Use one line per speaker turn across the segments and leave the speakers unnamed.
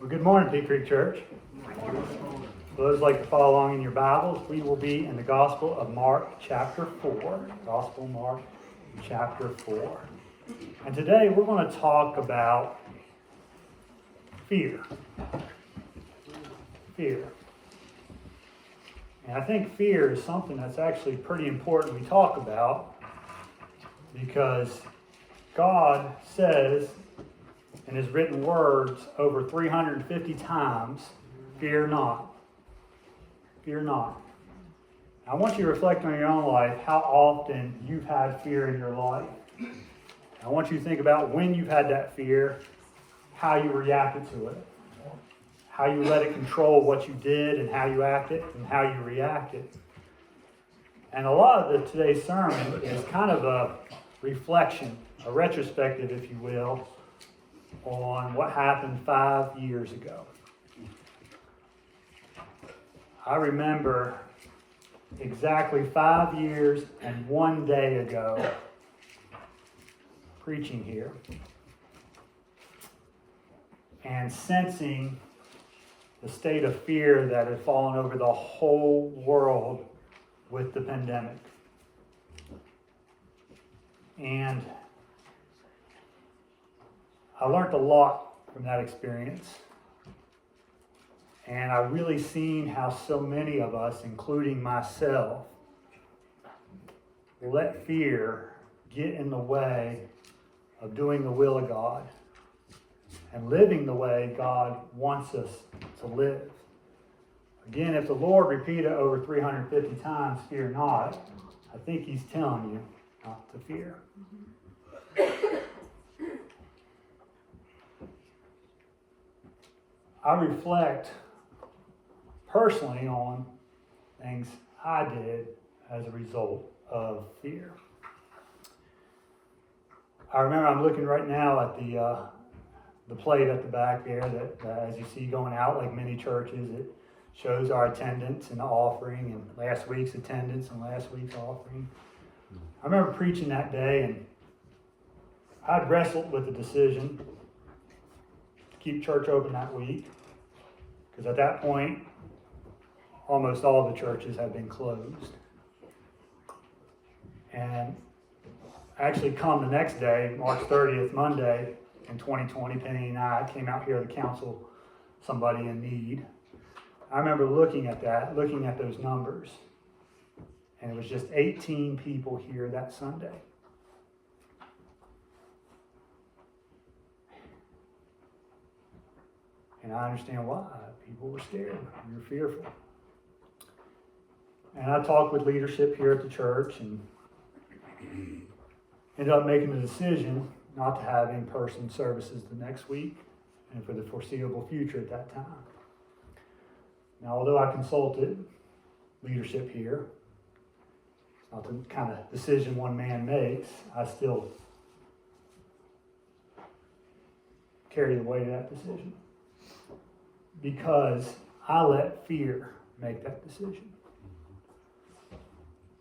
Well, good morning, Peak Creek Church. For those who like to follow along in your Bibles, we will be in the Gospel of Mark, chapter 4. Gospel of Mark, chapter 4. And today we're going to talk about fear. Fear. And I think fear is something that's actually pretty important we talk about, because God says in his written words over 350 times, fear not. Fear not. I want you to reflect on your own life, how often you've had fear in your life. I want you to think about when you've had that fear, how you reacted to it, how you let it control what you did and how you acted and how you reacted. And a lot of today's sermon is kind of a reflection, a retrospective, if you will, on what happened 5 years ago. I remember exactly 5 years and 1 day ago preaching here and sensing the state of fear that had fallen over the whole world with the pandemic. And I learned a lot from that experience. And I really seen how so many of us, including myself, let fear get in the way of doing the will of God and living the way God wants us to live. Again, if the Lord repeated over 350 times, fear not, I think he's telling you not to fear. I reflect personally on things I did as a result of fear. I remember I'm looking right now at the plate at the back there that, as you see going out, like many churches, it shows our attendance and the offering and last week's attendance and last week's offering. I remember preaching that day, and I'd wrestled with the decision to keep church open that week, because at that point, almost all the churches had been closed. And actually come the next day, March 30th, Monday in 2020, Penny and I came out here to counsel somebody in need. I remember looking at that, looking at those numbers, and it was just 18 people here that Sunday. And I understand why. People were scared. We were fearful. And I talked with leadership here at the church and ended up making the decision not to have in-person services the next week and for the foreseeable future at that time. Now, although I consulted leadership here, it's not the kind of decision one man makes, I still carry the weight of that decision, because I let fear make that decision.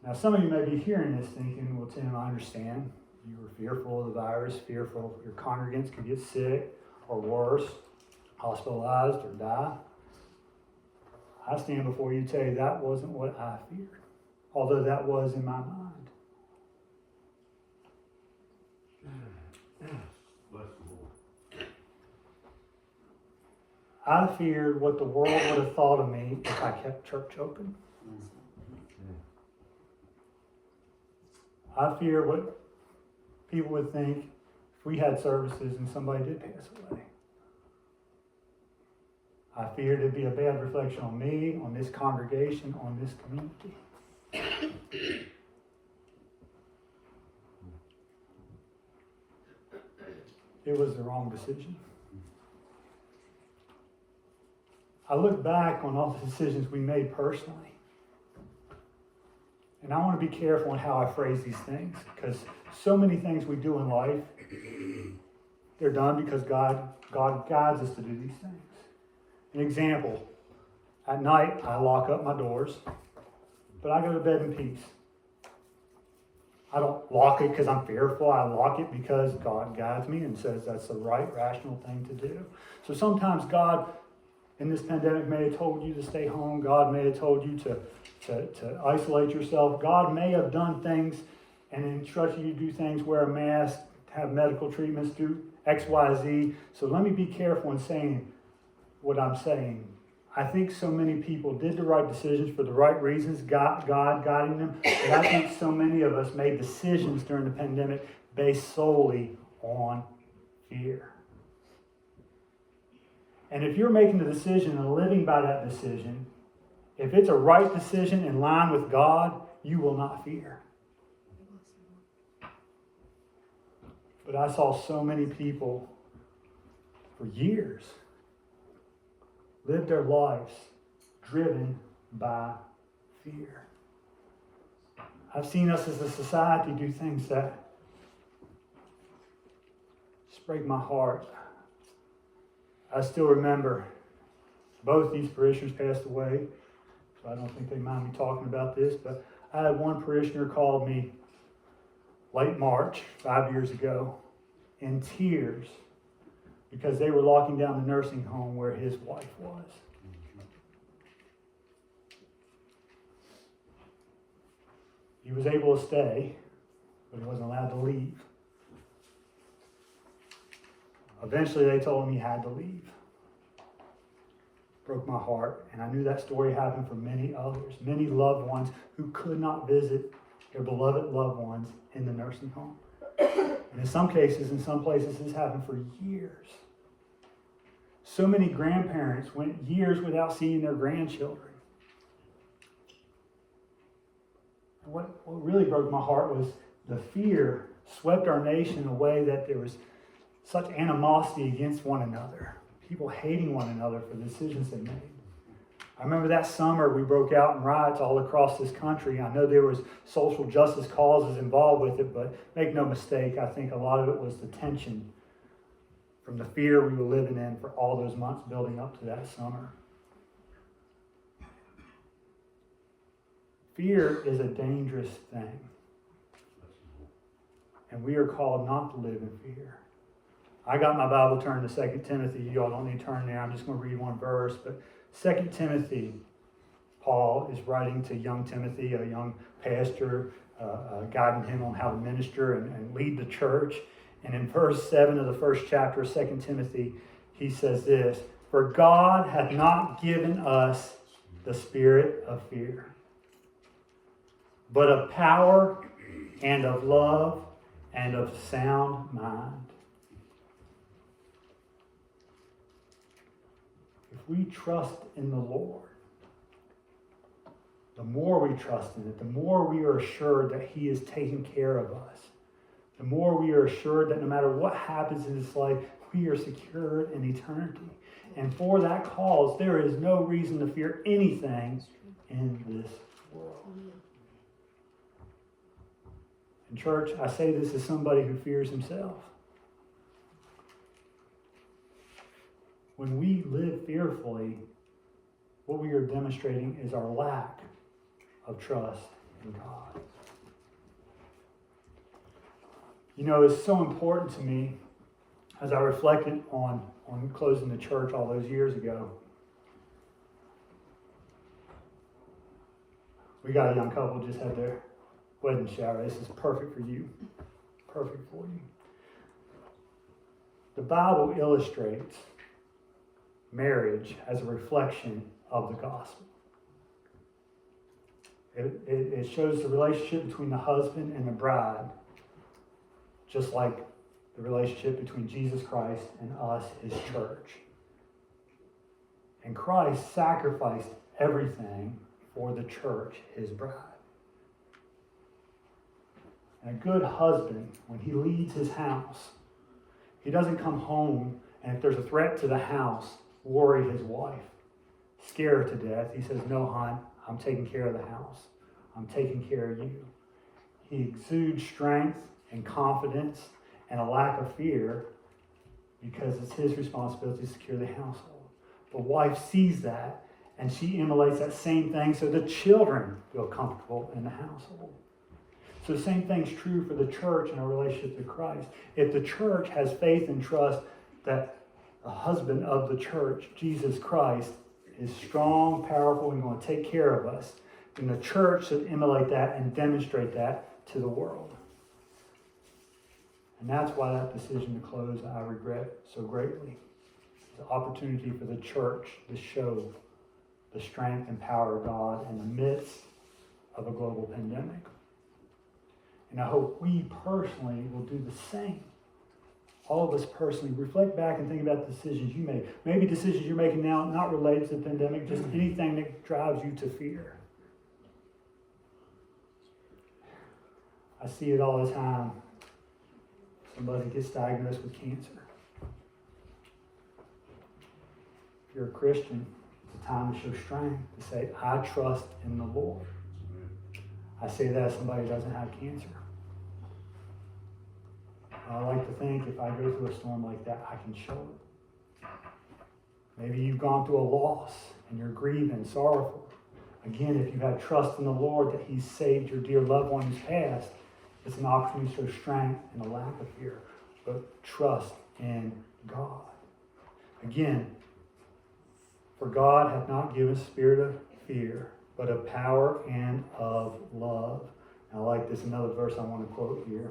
Now, some of you may be hearing this thinking, well, Tim, I understand. You were fearful of the virus, fearful your congregants could get sick or worse, hospitalized or die. I stand before you to tell you that wasn't what I feared, although that was in my mind. I feared what the world would have thought of me if I kept church open. I feared what people would think if we had services and somebody did pass away. I feared it'd be a bad reflection on me, on this congregation, on this community. It was the wrong decision. I look back on all the decisions we made personally, and I want to be careful on how I phrase these things, because so many things we do in life, they're done because God guides us to do these things. An example, at night I lock up my doors, but I go to bed in peace. I don't lock it because I'm fearful. I lock it because God guides me and says that's the right, rational thing to do. So sometimes God, in this pandemic, may have told you to stay home. God may have told you to isolate yourself. God may have done things and instructed you to do things, wear a mask, have medical treatments, do X, Y, Z. So let me be careful in saying what I'm saying. I think so many people did the right decisions for the right reasons, God guiding them. But I think so many of us made decisions during the pandemic based solely on fear. And if you're making a decision and living by that decision, if it's a right decision in line with God, you will not fear. But I saw so many people for years live their lives driven by fear. I've seen us as a society do things that just break my heart. I still remember both these parishioners passed away, so I don't think they mind me talking about this, but I had one parishioner called me late March, 5 years ago, in tears because they were locking down the nursing home where his wife was. He was able to stay, but he wasn't allowed to leave. Eventually they told him he had to leave. Broke my heart, and I knew that story happened for many others, many loved ones who could not visit their beloved loved ones in the nursing home. And in some cases, in some places, this happened for years. So many grandparents went years without seeing their grandchildren. And what really broke my heart was the fear swept our nation in a way that there was such animosity against one another. People hating one another for the decisions they made. I remember that summer we broke out in riots all across this country. I know there was social justice causes involved with it, but make no mistake, I think a lot of it was the tension from the fear we were living in for all those months building up to that summer. Fear is a dangerous thing. And we are called not to live in fear. I got my Bible turned to 2 Timothy. You all don't need to turn there. I'm just going to read one verse. But 2 Timothy, Paul is writing to young Timothy, a young pastor, guiding him on how to minister and lead the church. And in verse 7 of the first chapter of 2 Timothy, he says this: "For God hath not given us the spirit of fear, but of power and of love and of sound mind." If we trust in the Lord, the more we trust in it, the more we are assured that He is taking care of us. The more we are assured that no matter what happens in this life, we are secured in eternity. And for that cause, there is no reason to fear anything in this world. In church, I say this as somebody who fears himself. When we live fearfully, what we are demonstrating is our lack of trust in God. You know, it's so important to me as I reflected on closing the church all those years ago. We got a young couple just had their wedding shower. This is perfect for you. Perfect for you. The Bible illustrates marriage as a reflection of the gospel. It shows the relationship between the husband and the bride, just like the relationship between Jesus Christ and us, His church. And Christ sacrificed everything for the church, His bride. And a good husband, when he leads his house, he doesn't come home and if there's a threat to the house, worry his wife, scare her to death. He says, "No, hon, I'm taking care of the house. I'm taking care of you." He exudes strength and confidence and a lack of fear because it's his responsibility to secure the household. The wife sees that and she emulates that same thing so the children feel comfortable in the household. So the same thing's true for the church and our relationship to Christ. If the church has faith and trust that the husband of the church, Jesus Christ, is strong, powerful, and going to take care of us, then the church should emulate that and demonstrate that to the world. And that's why that decision to close I regret so greatly. It's an opportunity for the church to show the strength and power of God in the midst of a global pandemic. And I hope we personally will do the same. All of us personally reflect back and think about the decisions you make. Maybe decisions you're making now not related to the pandemic, just anything that drives you to fear. I see it all the time. Somebody gets diagnosed with cancer. If you're a Christian, it's a time to show strength, to say, I trust in the Lord. I say that as somebody who doesn't have cancer. I like to think if I go through a storm like that, I can show it. Maybe you've gone through a loss and you're grieving, sorrowful. Again, if you have trust in the Lord that He's saved your dear loved one who's passed, it's an opportunity to show strength and a lack of fear, but trust in God. Again, for God hath not given a spirit of fear, but of power and of love. And I like this, another verse I want to quote here.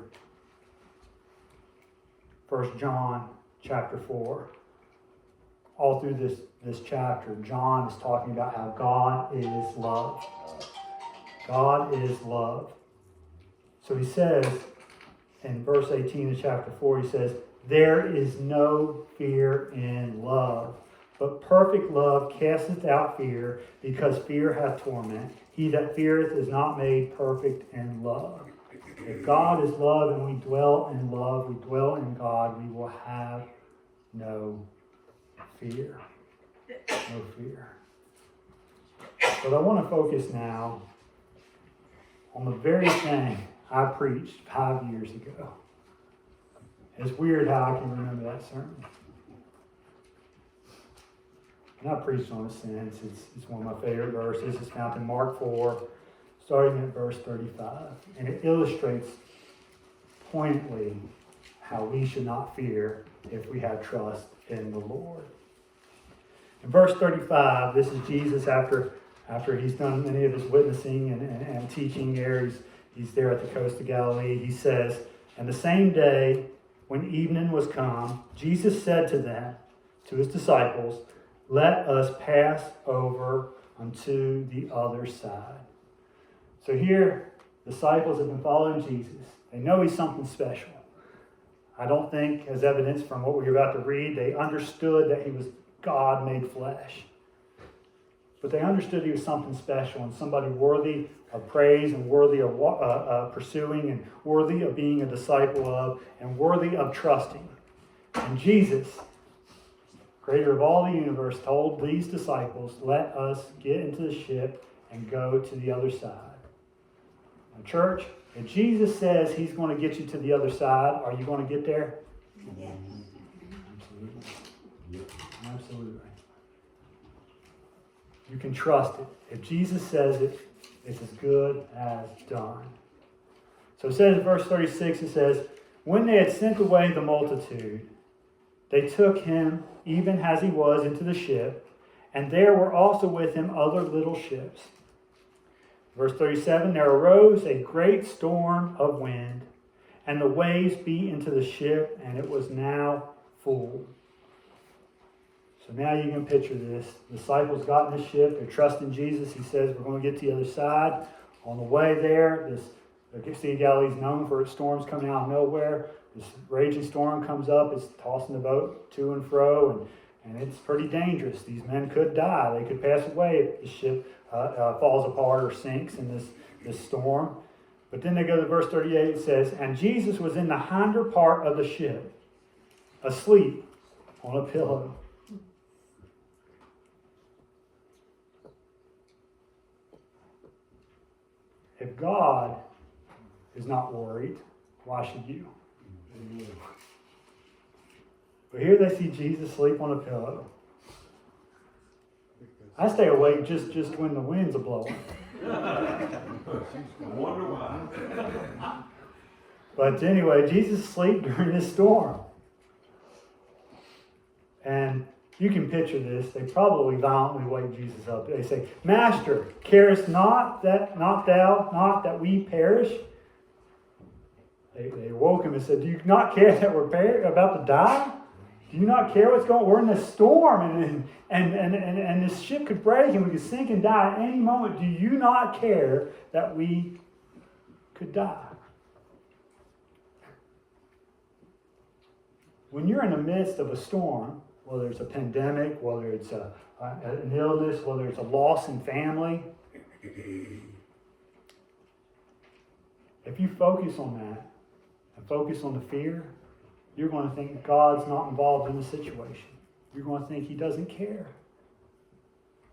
1 John chapter 4. All through this chapter, John is talking about how God is love. God is love. So he says, in verse 18 of chapter 4, he says, there is no fear in love, but perfect love casteth out fear, because fear hath torment. He that feareth is not made perfect in love. If God is love and we dwell in love, we dwell in God, we will have no fear. No fear. But I want to focus now on the very thing I preached 5 years ago. It's weird how I can remember that sermon. And I've preached on it since. It's one of my favorite verses. It's found in Mark 4, starting at verse 35. And it illustrates poignantly how we should not fear if we have trust in the Lord. In verse 35, this is Jesus after he's done many of his witnessing and teaching there. He's there at the coast of Galilee. He says, and the same day when evening was come, Jesus said to them, to his disciples, let us pass over unto the other side. So here, disciples have been following Jesus. They know he's something special. I don't think, as evidence from what we're about to read, they understood that he was God made flesh. But they understood he was something special and somebody worthy of praise and worthy of pursuing and worthy of being a disciple of and worthy of trusting. And Jesus, creator of all the universe, told these disciples, let us get into the ship and go to the other side. Now, church, if Jesus says he's going to get you to the other side, are you going to get there?
Yes.
Absolutely. Absolutely. You can trust it. If Jesus says it, it's as good as done. So it says in verse 36, it says, when they had sent away the multitude, they took him, even as he was, into the ship, and there were also with him other little ships. Verse 37, there arose a great storm of wind, and the waves beat into the ship, and it was now full. So now you can picture this. The disciples got in the ship. They're trusting Jesus. He says, we're going to get to the other side. On the way there, the Sea of Galilee is known for its storms coming out of nowhere. This raging storm comes up. It's tossing the boat to and fro, and it's pretty dangerous. These men could die. They could pass away if the ship falls apart or sinks in this storm. But then they go to verse 38. It says, and Jesus was in the hinder part of the ship, asleep on a pillow. If God is not worried, why should you? But here they see Jesus sleep on a pillow. I stay awake just when the winds are blowing.
I wonder why.
But anyway, Jesus asleep during this storm. And you can picture this. They probably violently wake Jesus up. They say, Master, carest not that we perish? They woke him and said, do you not care that we're about to die? Do you not care what's going on? We're in this storm and this ship could break and we could sink and die at any moment. Do you not care that we could die? When you're in the midst of a storm, whether it's a pandemic, whether it's an illness, whether it's a loss in family, if you focus on that and focus on the fear, you're going to think God's not involved in the situation. You're going to think He doesn't care.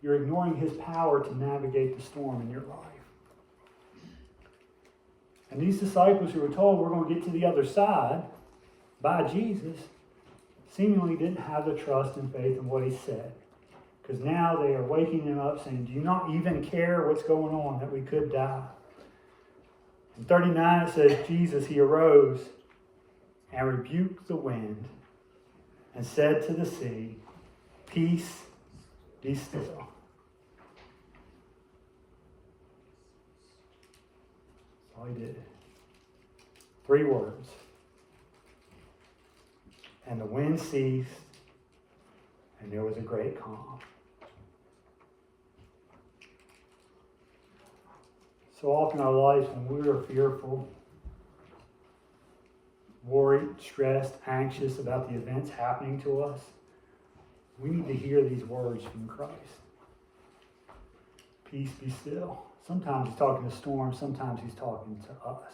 You're ignoring His power to navigate the storm in your life. And these disciples who were told we're going to get to the other side by Jesus seemingly didn't have the trust and faith in what He said. Because now they are waking Him up saying, do you not even care what's going on, that we could die? In 39 it says, Jesus, He arose and rebuked the wind and said to the sea, peace, be still. That's all He did. 3 words. And the wind ceased, and there was a great calm. So often in our lives, when we are fearful, worried, stressed, anxious about the events happening to us, we need to hear these words from Christ. Peace, be still. Sometimes He's talking to storms, sometimes He's talking to us.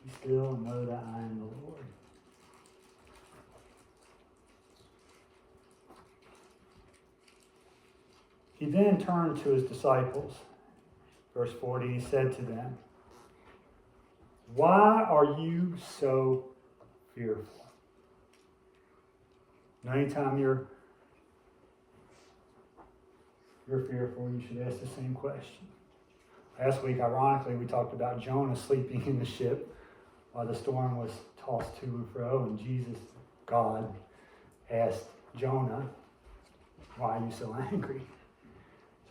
Be still and know that I am the Lord. He then turned to His disciples. Verse 40, He said to them, why are you so fearful? Now, anytime you're fearful, you should ask the same question. Last week, ironically, we talked about Jonah sleeping in the ship while the storm was tossed to and fro, and Jesus, God, asked Jonah, why are you so angry?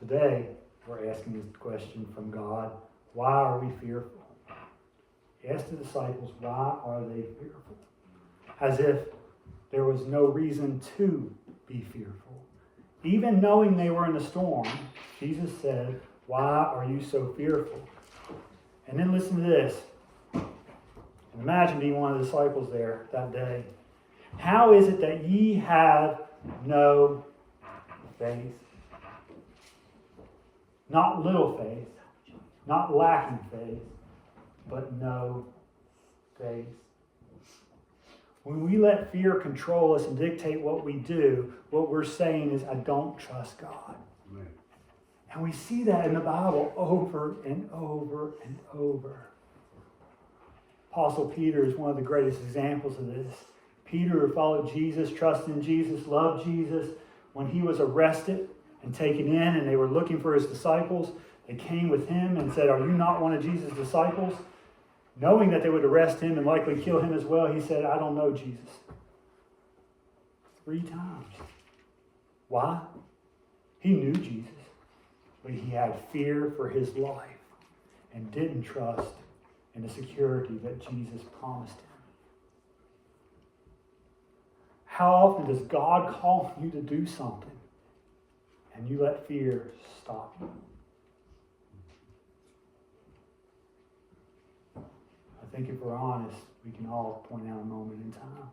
Today, we're asking this question from God, why are we fearful? He asked the disciples, why are they fearful? As if there was no reason to be fearful. Even knowing they were in a storm, Jesus said, why are you so fearful? And then listen to this. And imagine being one of the disciples there that day. How is it that ye have no faith? Not little faith, not lacking faith, but no faith. When we let fear control us and dictate what we do, what we're saying is, I don't trust God. Right. And we see that in the Bible over and over and over. Apostle Peter is one of the greatest examples of this. Peter, who followed Jesus, trusted in Jesus, loved Jesus, when he was arrested and taken in and they were looking for his disciples, they came with him and said, are you not one of Jesus' disciples? Knowing that they would arrest him and likely kill him as well, he said, I don't know Jesus. 3 times. Why? He knew Jesus, but he had fear for his life and didn't trust in the security that Jesus promised him. How often does God call you to do something and you let fear stop you? I think if we're honest, we can all point out a moment in time.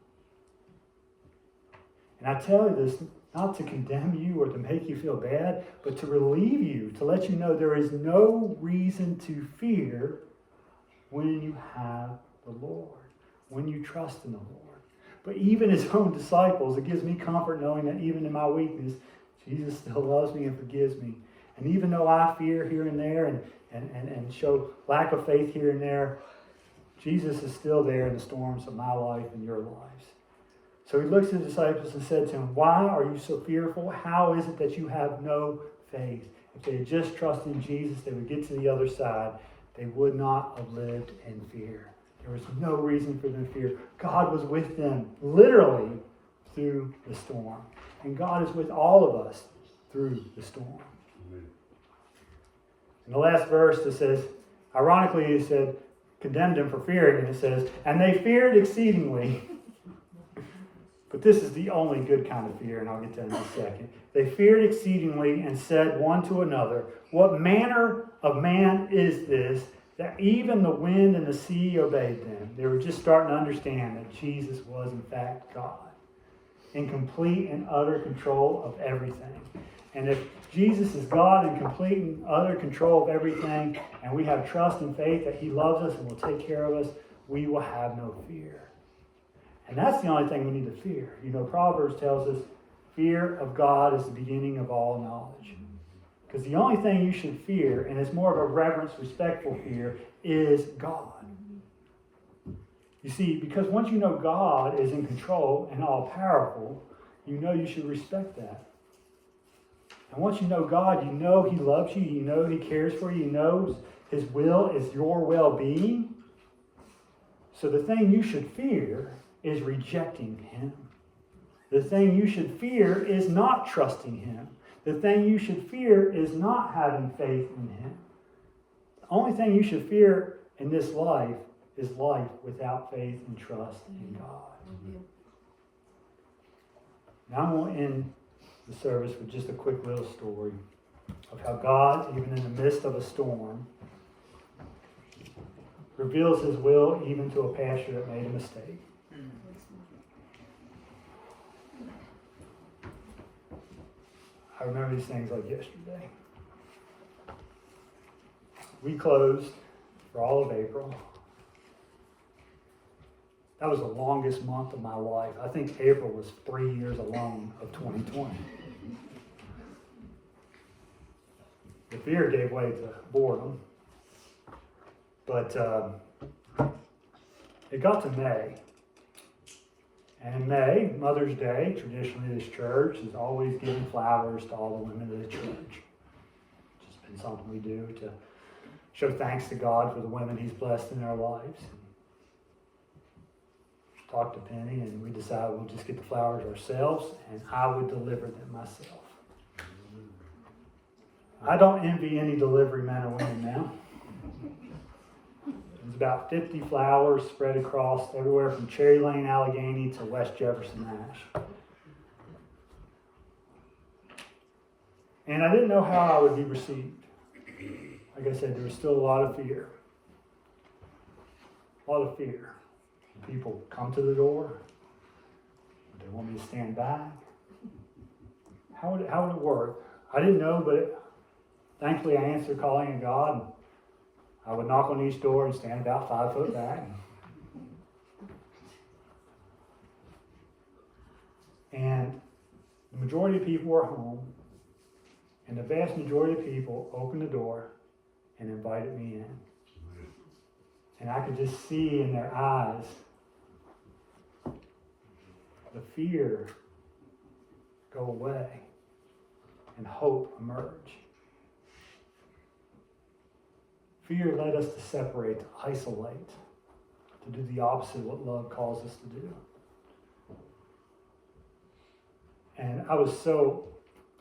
And I tell you this not to condemn you or to make you feel bad, but to relieve you, to let you know there is no reason to fear when you have the Lord, when you trust in the Lord. But even his own disciples, it gives me comfort knowing that even in my weakness, Jesus still loves me and forgives me. And even though I fear here and there and show lack of faith here and there, Jesus is still there in the storms of my life and your lives. So he looks at the disciples and said to them, why are you so fearful? How is it that you have no faith? if they had just trusted in Jesus, they would get to the other side. They would not have lived in fear. There was no reason for them to fear. God was with them, literally, through the storm. And God is with all of us through the storm. In the last verse, it says, ironically, it said, condemned them for fearing, and it says, and they feared exceedingly. But this is the only good kind of fear, and I'll get to that in a second. They feared exceedingly and said one to another, what manner of man is this, that even the wind and the sea obeyed them? They were just starting to understand that Jesus was in fact God, in complete and utter control of everything. And if Jesus is God in complete and utter control of everything, and we have trust and faith that He loves us and will take care of us, we will have no fear. And that's the only thing we need to fear. You know, Proverbs tells us fear of God is the beginning of all knowledge. Because the only thing you should fear, and it's more of a reverence, respectful fear, is God. You see, because once you know God is in control and all-powerful, you know you should respect that. And once you know God, you know He loves you, you know He cares for you, you know His will is your well-being. So the thing you should fear is rejecting Him. The thing you should fear is not trusting Him. The thing you should fear is not having faith in Him. The only thing you should fear in this life is life without faith and trust in God. Now I'm going to end the service with just a quick little story of how God, even in the midst of a storm, reveals His will even to a pastor that made a mistake. I remember these things like yesterday. We closed for all of April. That was the longest month of my life. I think April was 3 years alone of 2020. The fear gave way to boredom. But it got to May. And in May, Mother's Day, traditionally this church is always giving flowers to all the women of the church. It's just been something we do to show thanks to God for the women He's blessed in our lives. Talked to Penny, and we decided we'll just get the flowers ourselves, and I would deliver them myself. I don't envy any delivery men or women now. There's about 50 flowers spread across everywhere from Cherry Lane, Allegheny to West Jefferson, Ash. And I didn't know how I would be received. Like I said, there was still a lot of fear. A lot of fear. People come to the door. They want me to stand back. How would it work? I didn't know, but thankfully I answered calling of God. I would knock on each door and stand about 5 foot back. And the majority of people were home. And the vast majority of people opened the door and invited me in. And I could just see in their eyes the fear go away and hope emerge. Fear led us to separate, to isolate, to do the opposite of what love calls us to do. And I was so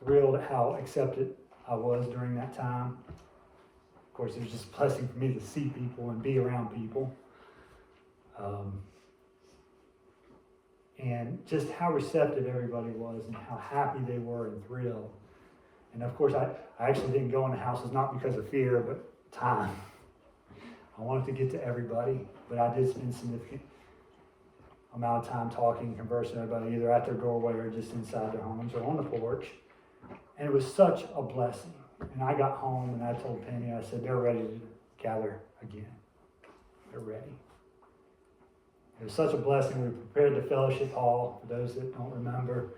thrilled at how accepted I was during that time. Of course, it was just a blessing for me to see people and be around people. And just how receptive everybody was and how happy they were and thrilled. And of course, I actually didn't go in the houses not because of fear, but time. I wanted to get to everybody, but I did spend a significant amount of time talking and conversing with everybody, either at their doorway or just inside their homes or on the porch. And it was such a blessing. And I got home and I told Penny, I said, they're ready to gather again. They're ready. It was such a blessing. We prepared the fellowship hall, for those that don't remember.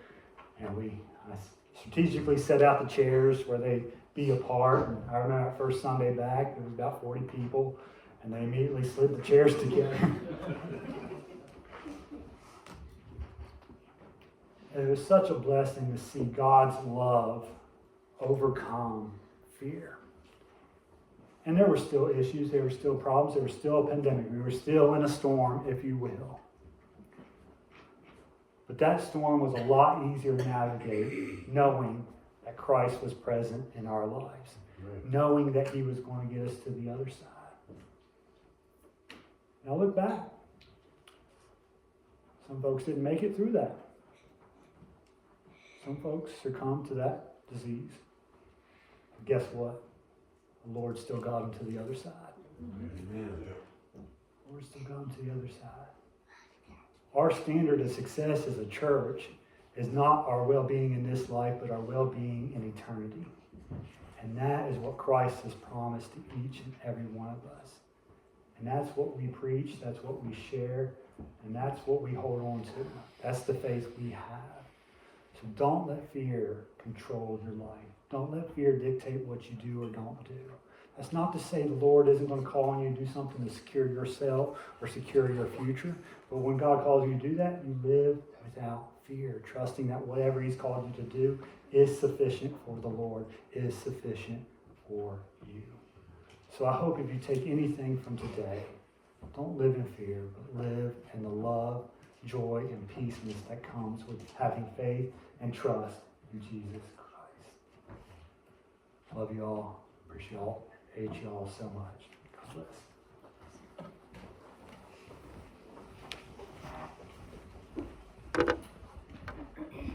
And I strategically set out the chairs where they'd be apart. And I remember our first Sunday back, there was about 40 people. And they immediately slid the chairs together. And it was such a blessing to see God's love overcome fear. And there were still issues, there were still problems, there was still a pandemic. We were still in a storm, if you will. But that storm was a lot easier to navigate, knowing that Christ was present in our lives, knowing that he was going to get us to the other side. Now look back. Some folks didn't make it through that. Some folks succumbed to that disease. But guess what? The Lord still got them to the other side.
Amen.
The Lord still got them to the other side. Our standard of success as a church is not our well-being in this life, but our well-being in eternity. And that is what Christ has promised to each and every one of us. And that's what we preach, that's what we share, and that's what we hold on to. That's the faith we have. So don't let fear control your life. Don't let fear dictate what you do or don't do. That's not to say the Lord isn't going to call on you to do something to secure yourself or secure your future. But when God calls you to do that, you live without fear, trusting that whatever he's called you to do is sufficient for the Lord, is sufficient for you. So I hope if you take anything from today, don't live in fear, but live in the love, joy, and peaceness that comes with having faith and trust in Jesus Christ. Love you all. Appreciate y'all so much. God bless.